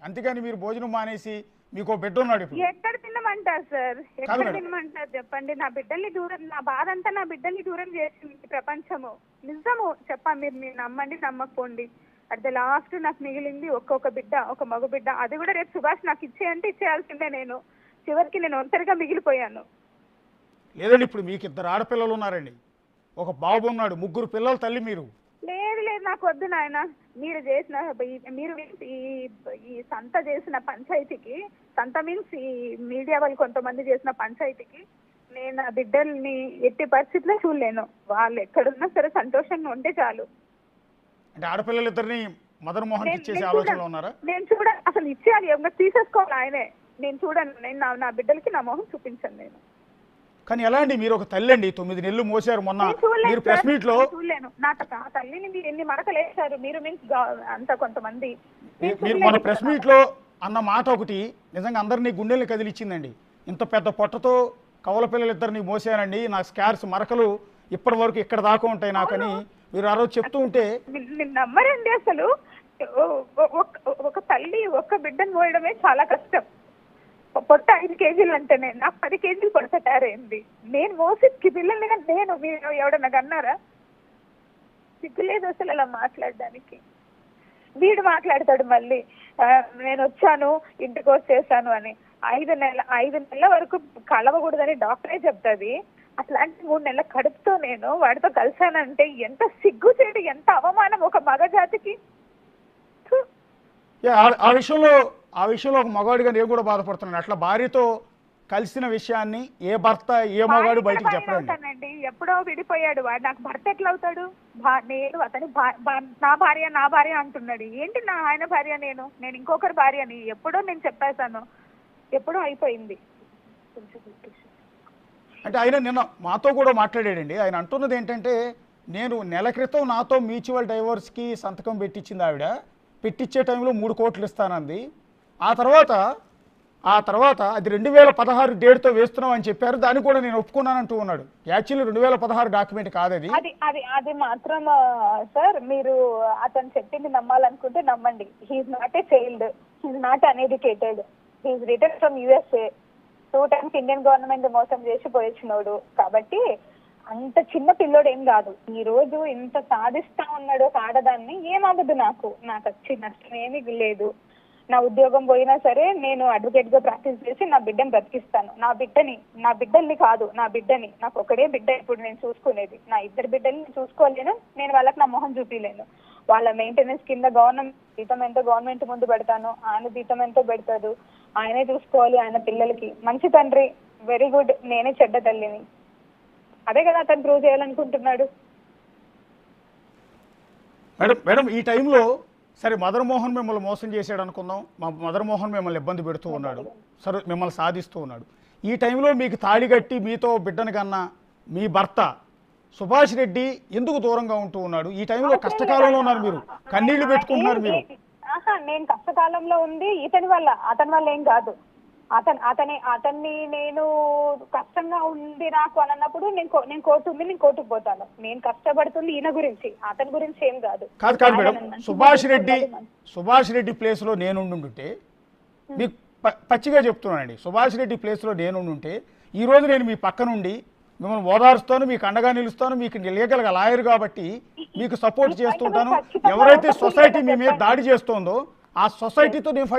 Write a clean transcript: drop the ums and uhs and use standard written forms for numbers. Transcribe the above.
అంతేగాని మీరు భోజనం మానేసి మీకు బిడ్డ ఉన్నాడు ఇప్పుడు. ఎక్కడ తినమంటారు సార్? కాదు ఎక్కడ మేడం. తినమంటారు చెప్పండి? నా బిడ్డల్ని దూరం, నా బాధ అంతా నా బిడ్డల్ని దూరం చేసింది ప్రపంచము. నిజము మీరు మీరు నమ్మండి నమ్మకపోండి. అట్ ద లాస్ట్ నాకు మిగిలింది ఒక్కొక్క బిడ్డ, ఒక మగ బిడ్డ. అది కూడా రేపు సుభాష్ నాకు ఇచ్చేయంటే ఇచ్చేయాల్సిందే. నేను చివరికి నేను ఒంటరిగా మిగిలిపోయాను. లేదండి, ఇప్పుడు మీకు 2 ఆడపిల్లలు ఉన్నారండి, ఒక బాబు ఉన్నాడు, 3 పిల్లల తల్లి మీరు. లేదు లేదు, నాకు వద్దు నాయన. మీరు చేసిన మీరు ఈ సంత చేసిన పంచాయతీకి, సంత మీన్స్ ఈ మీడియా వాళ్ళు కొంతమంది చేసిన పంచాయతీకి నేను నా బిడ్డల్ని ఎట్టి పరిస్థితిలో చూడలేను. వాళ్ళు ఎక్కడున్నా సరే సంతోషంగా ఉంటే చాలు. అంటే ఆడపిల్లలు ఇద్దరిని మదన్ మోహన్ ఇచ్చేసే ఆలోచనలో ఉన్నారా? నేను అసలు ఇచ్చేయాలి, ఏమన్నా తీసేసుకోవాలి ఆయనే. నేను చూడను, నేను నా బిడ్డలకి నా మొహం చూపించను నేను. కానీ ఎలా అండి, మీరు ఒక తల్లి అండి, 9 నెలలు మోసారు. మొన్న మీరు ప్రెస్ మీట్ లో చూడలేను. నాకు ఆ తల్లిని మీరు ఎన్ని మరకలు వేశారు మీరు మీన్స్ అంత కొంతమంది. మీరు మన ప్రెస్ మీట్ లో అన్న మాట ఒకటి నిజంగా అందరినీ గుండెల్ని కదిలిచ్చిందండి. ఇంత పెద్ద పొట్టతో కవల పిల్లలు ఇద్దరిని మోసానండి, నా స్కార్స్ మరకలు ఇప్పటి వరకు ఇక్కడ దాకా ఉంటాయి నాకని మీరు ఆ రోజు చెప్తూ ఉంటే నమ్మరండి. అసలు ఒక తల్లి ఒక్క బిడ్డను మోయడమే చాలా కష్టం. పొట్ట 5 కేజీలు అంటేనే నాకు 10 కేజీలు పొట్ట తయారైంది. నేను మోసి పిల్లల్ని నేను మీరు ఎవడన్నా కన్నారా? సిగ్గులేదు అసలు అలా మాట్లాడడానికి. వీడు మాట్లాడతాడు మళ్ళీ నేను వచ్చాను ఇంటికి వచ్చేసాను అని. 5 నెలల వరకు కలవకూడదని డాక్టరే చెప్తుంది. అట్లాంటి 3 నెలల కడుపుతో నేను వాడితో కలిసానంటే ఎంత సిగ్గు చేయడం, ఎంత అవమానం ఒక మగ జాతికి. ఆ విషయంలో ఒక మగవాడిగా నేను కూడా బాధపడుతున్నాను. అట్లా భార్యతో కలిసిన విషయాన్ని ఏ భర్త ఏ మగాడు బయటికి చెప్పండి. ఎప్పుడో విడిపోయాడు వాడు, నాకు భర్త ఎట్లా అవుతాడు? నేను అతని నా భార్య అంటున్నాడు. ఏంటి నా ఆయన భార్య, నేను ఇంకొకరి భార్యని ఎప్పుడో నేను చెప్పేశాను. ఎప్పుడో అయిపోయింది. అంటే ఆయన నిన్న మాతో కూడా మాట్లాడాడండి. ఆయన అంటున్నది ఏంటంటే, నేను నెల క్రితం నాతో మ్యూచువల్ డైవోర్స్కి సంతకం పెట్టించింది ఆవిడ, పెట్టించే టైంలో 3 కోట్లు ఇస్తానంది. ఆ తర్వాత అది 2016 డేట్తో వేస్తున్నాం అని చెప్పారు, దాన్ని కూడా నేను ఒప్పుకున్నానంటూ ఉన్నాడు. యాక్చువల్లీ 2016 డాక్యుమెంట్ కాదు అది. అది మాత్రం సార్ మీరు అతను చెప్పింది నమ్మాలనుకుంటే నమ్మండి. He's not a child, he's not uneducated, he's return from USA. 2 times Indian government మోసం చేసి పోయొచ్చినోడు. కాబట్టి అంత చిన్న పిల్లోడు ఏం కాదు. ఈ రోజు ఇంత సాధిస్తా ఉన్నాడు ఒక ఆడదాన్ని. ఏమవ్వదు, నాకు వచ్చి నష్టం ఏమీ లేదు. నా ఉద్యోగం పోయినా సరే నేను అడ్వకేట్ గా ప్రాక్టీస్ చేసి నా బిడ్డని బ్రతికిస్తాను. నా బిడ్డల్ని కాదు, నా బిడ్డని. నాకు ఒకడే బిడ్డ ఇప్పుడు నేను చూసుకునేది. నా 2 బిడ్డల్ని చూసుకోలేను నేను, వాళ్ళకి నా మొహం చూపించలేను. వాళ్ళ మెయింటెనెన్స్ కింద గవర్నమెంట్ జీతం ఎంతో గవర్నమెంట్ ముందు పెడతాను, ఆయన జీతం ఎంతో పెడతాడు, ఆయనే చూసుకోవాలి. ఆయన పిల్లలకి మంచి తండ్రి, వెరీ గుడ్. నేనే చెడ్డ తల్లిని. అదే కదా అతను ప్రూవ్ చేయాలనుకుంటున్నాడు. మేడం ఈ టైంలో సరే మదన్ మోహన్ మిమ్మల్ని మోసం చేశాడు అనుకుందాం, మదన్ మోహన్ మిమ్మల్ని ఇబ్బంది పెడుతూ ఉన్నాడు, సరే మిమ్మల్ని సాధిస్తూ ఉన్నాడు. ఈ టైంలో మీకు తాళి కట్టి మీతో బిడ్డను కన్నా మీ భర్త సుభాష్ రెడ్డి ఎందుకు దూరంగా ఉంటూ ఉన్నాడు? ఈ టైంలో కష్టకాలంలో ఉన్నారు, మీరు కన్నీళ్లు పెట్టుకుంటున్నారు. మీరు నేను కష్టకాలంలో ఉంది అతని వల్ల ఏం కాదు. అతన్ని నేను కష్టంగా ఉంది నాకు అని అన్నప్పుడు నేను కోర్టుకు పోతాను. నేను కష్టపడుతుంది ఈయన గురించి, అతని గురించి ఏం కాదు. కాదు మేడం, సుభాష్ రెడ్డి ప్లేస్ లో నేనుండుంటే, మీకు పచ్చిగా చెప్తున్నానండి, సుభాష్ రెడ్డి ప్లేస్ లో నేనుండుంటే ఈ రోజు నేను మీ పక్క నుండి మిమ్మల్ని ఓదారుస్తాను, మీకు అండగా నిలుస్తాను, మీకు లీగల్ గా లాయర్ కాబట్టి మీకు సపోర్ట్ చేస్తుంటాను. ఎవరైతే సొసైటీ మీ మీద దాడి చేస్తోందో ఆ సొసైటీతో నేను ఫైట్